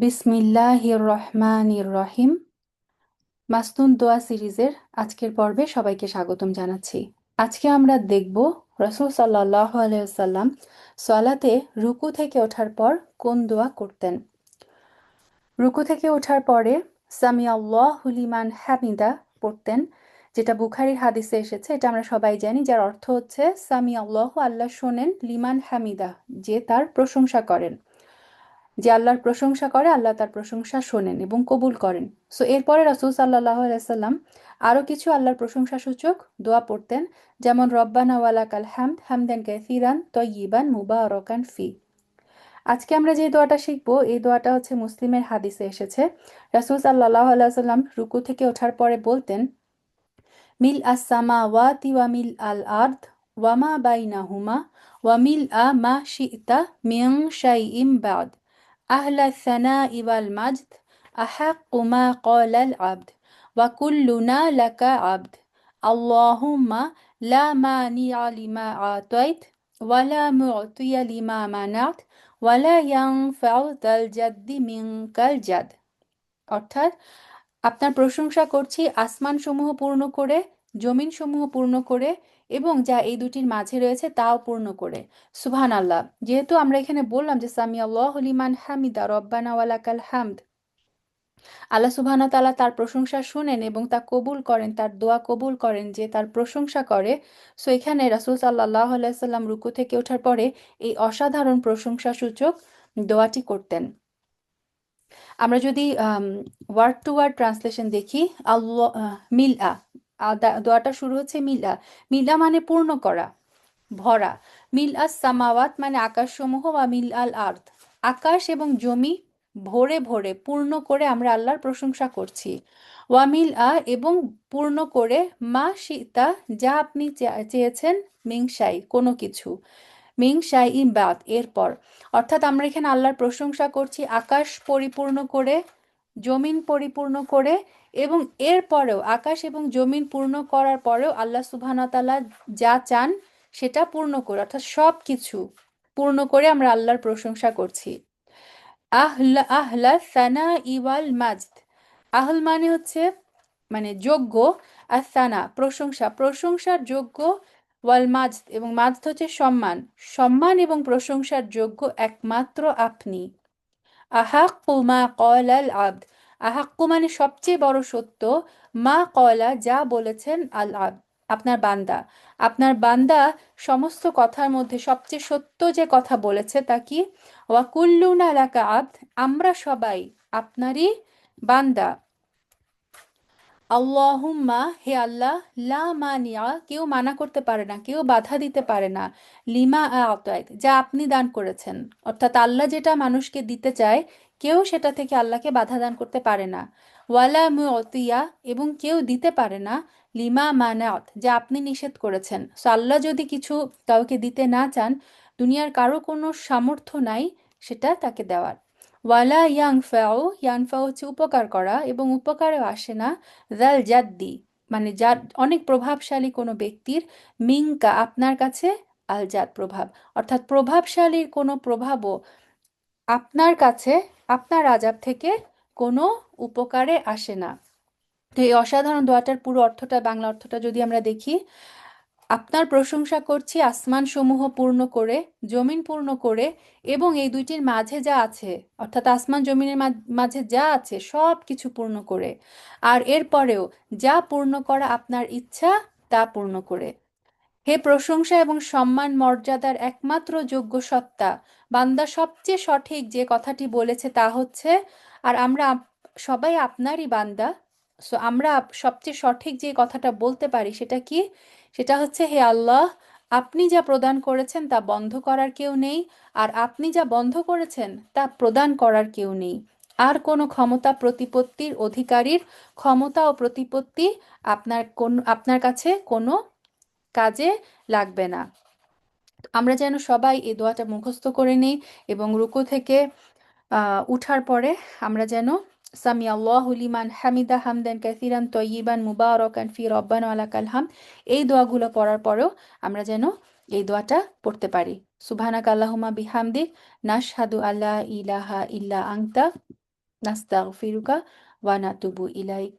বিসমিল্লাহির রহমানির রহিম। মাসনুন দোয়া সিরিজের আজকের পর্বে সবাইকে স্বাগতম জানাচ্ছি। আজকে আমরা দেখব রাসূল সাল্লাল্লাহু আলাইহি ওয়াসাল্লাম সালাতে রুকু থেকে ওঠার পর কোন দোয়া করতেন। রুকু থেকে ওঠার পরে সামি আল্লাহু লিমান হামিদা পড়তেন, যেটা বুখারীর হাদিসে এসেছে। এটা আমরা সবাই জানি, যার অর্থ হচ্ছে সামি আল্লাহু, আল্লাহ শোনেন, লিমান হামিদা, যে তার প্রশংসা করেন। যে আল্লাহর প্রশংসা করে, আল্লাহ তার প্রশংসা শোনেন এবং কবুল করেন। সো এরপরে রাসূল সাল্লাল্লাহু আলাইহি সাল্লাম আরও কিছু আল্লাহর প্রশংসা সূচক দোয়া পড়তেন, যেমন রব্বানা ওয়ালাকাল হামদ হামদান কাসীরান তয়্যিবান মুবারাকান ফি। আজকে আমরা যে দোয়াটা শিখব, এই দোয়াটা হচ্ছে মুসলিমের হাদিসে এসেছে। রাসূল সাল্লাল্লাহু আলাইহি সাল্লাম রুকু থেকে ওঠার পরে বলতেন, মিল আস সামাওয়াতি ওয়া মিল আল আরদ ওয়া মা বাইনাহুমা ওয়া মিল আ মা শি'তা মিন শাইইন বা'দ আহলা সানাই ওয়াল মাজদ আহাক্কু মা ক্বালাল আবদ ওয়া কুল্লুনা লাকা আবদ আল্লাহুম্মা লা মানি'a লিমা আতাইত ওয়া লা মু'তিয়া লিমা মানাত ওয়া লা ইয়ানফা'ু যাল জাদ্দি মিনকাল জাদ। অর্থাৎ, আপনার প্রশংসা করছি আসমানসমূহ পূর্ণ করে, জমিনসমূহ পূর্ণ করে, এবং যা এই দুটির মাঝে রয়েছে তাও পূর্ণ করে। সুবহান আল্লাহ। যেহেতু আমরা এখানে বললাম যে সামি আল্লাহ লিমান হামিদা রব্বানা ওয়ালাকাল হামদ, আল্লাহ সুবহানাহু ওয়া তাআলা তার প্রশংসা শুনেন এবং তা কবুল করেন, তার দোয়া কবুল করেন যে তার প্রশংসা করে। সো এখানে রাসূল সাল্লাল্লাহু আলাইহি সাল্লাম রুকু থেকে ওঠার পরে এই অসাধারণ প্রশংসা সূচক দোয়াটি করতেন। আমরা যদি ওয়ার্ড টু ওয়ার্ড ট্রান্সলেশন দেখি, আল্লাহ মিলআ, দোয়াটা শুরু হচ্ছে মিলআ। মিলআ মানে পূর্ণ করা, ভরা। মিল আস সামাওয়াত মানে আকাশসমূহ, বা মিল আল আর্থ, আকাশ এবং জমি ভরে ভরে পূর্ণ করে আমরা আল্লাহর প্রশংসা করছি। ওয়ামিল এবং পূর্ণ করে, মা শিতা যা আপনি চেয়েছেন, মিংসাই কোনো কিছু, মিংসাই ইমবাদ এরপর। অর্থাৎ আমরা এখানে আল্লাহর প্রশংসা করছি আকাশ পরিপূর্ণ করে, জমিন পরিপূর্ণ করে, এবং এরপরেও আকাশ এবং জমিন পূর্ণ করার পরেও আল্লাহ সুবহানাহু ওয়া তাআলা যা চান সেটা পূর্ণ করে, অর্থাৎ সব কিছু পূর্ণ করে আমরা আল্লাহর প্রশংসা করছি। আহলা আহলা সানা ইওয়াল মাজদ। আহল মানে হচ্ছে মানে যোগ্য, আর সানা প্রশংসা, প্রশংসার যোগ্য, ওয়াল মাজদ এবং মাজদ হচ্ছে সম্মান, সম্মান এবং প্রশংসার যোগ্য একমাত্র আপনি। আহাক্কু মা ক্বালাল আবদ, আহাক্কু মানে সবচেয়ে বড় সত্য, মা ক্বালা যা বলেছেন, আল আবদ আপনার বান্দা, আপনার বান্দা সমস্ত কথার মধ্যে সবচেয়ে সত্য যে কথা বলেছে তা কি? ওয়া কুল্লুনা লাকা আবদ, আমরা সবাই আপনারই বান্দা। আল্লাহুম্মা হে আল্লাহ, লা মানিয়া কেউ মানা করতে পারে না, কেউ বাধা দিতে পারে না, লিমা আতাইত যা আপনি দান করেছেন। অর্থাৎ আল্লাহ যেটা মানুষকে দিতে চায়, কেউ সেটা থেকে আল্লাহকে বাধা দান করতে পারে না। ওয়ালা মুতিয়া এবং কেউ দিতে পারে না, লিমা মানাত যা আপনি নিষেধ করেছেন। সো আল্লাহ যদি কিছু কাউকে দিতে না চান, দুনিয়ার কারো কোনো সামর্থ্য নাই সেটা তাকে দেওয়ার। ওয়ালা ইয়াংফাউ, ইয়ানফাউ হচ্ছে উপকার করা, এবং উপকারেও আসে না, জাল জাদ্দি মানে যার অনেক প্রভাবশালী কোনো ব্যক্তির, মিঙ্কা আপনার কাছে, আল জাদ প্রভাব, অর্থাৎ প্রভাবশালীর কোনো প্রভাবও আপনার কাছে, আপনার আযাব থেকে কোনো উপকারে আসে না। তো এই অসাধারণ দোয়াটার পুরো অর্থটা, বাংলা অর্থটা যদি আমরা দেখি, আপনার প্রশংসা করছি আসমান সমূহ পূর্ণ করে, জমিন পূর্ণ করে, এবং এই দুইটির মাঝে যা আছে, অর্থাৎ আসমান জমিনের মাঝে যা আছে সব কিছু পূর্ণ করে, আর এরপরেও যা পূর্ণ করা আপনার ইচ্ছা তা পূর্ণ করে। হে প্রশংসা এবং সম্মান মর্যাদার একমাত্র যোগ্য সত্তা, বান্দা সবচেয়ে সঠিক যে কথাটি বলেছে তা হচ্ছে, আর আমরা সবাই আপনারই বান্দা। সো আমরা সবচেয়ে সঠিক যে কথাটা বলতে পারি সেটা কি? সেটা হচ্ছে, হে আল্লাহ, আপনি যা প্রদান করেছেন তা বন্ধ করার কেউ নেই, আর আপনি যা বন্ধ করেছেন তা প্রদান করার কেউ নেই। আর কোনো ক্ষমতা প্রতিপত্তির অধিকারীর ক্ষমতা ও প্রতিপত্তি আপনার কাছে কোনো কাজে লাগবে না। আমরা যেন সবাই এই দোয়াটা মুখস্থ করে নিই, এবং রুকু থেকে উঠার পরে আমরা যেন সামি আল্লাহু লিমান হামিদা হামদান কাসিরান তয়্যিবান মুবারাকান ফি রব্বানা ওয়ালাকাল হামদ, এই দোয়াগুলো পড়ার পরেও আমরা যেন এই দোয়াটা পড়তে পারি। সুবহানাকা আল্লাহুম্মা বিহামদিক নাশহাদু আল্লা ইলাহা ইল্লা আনতা নাস্তাগফিরুকা ওয়া নাতুবু ইলাইক।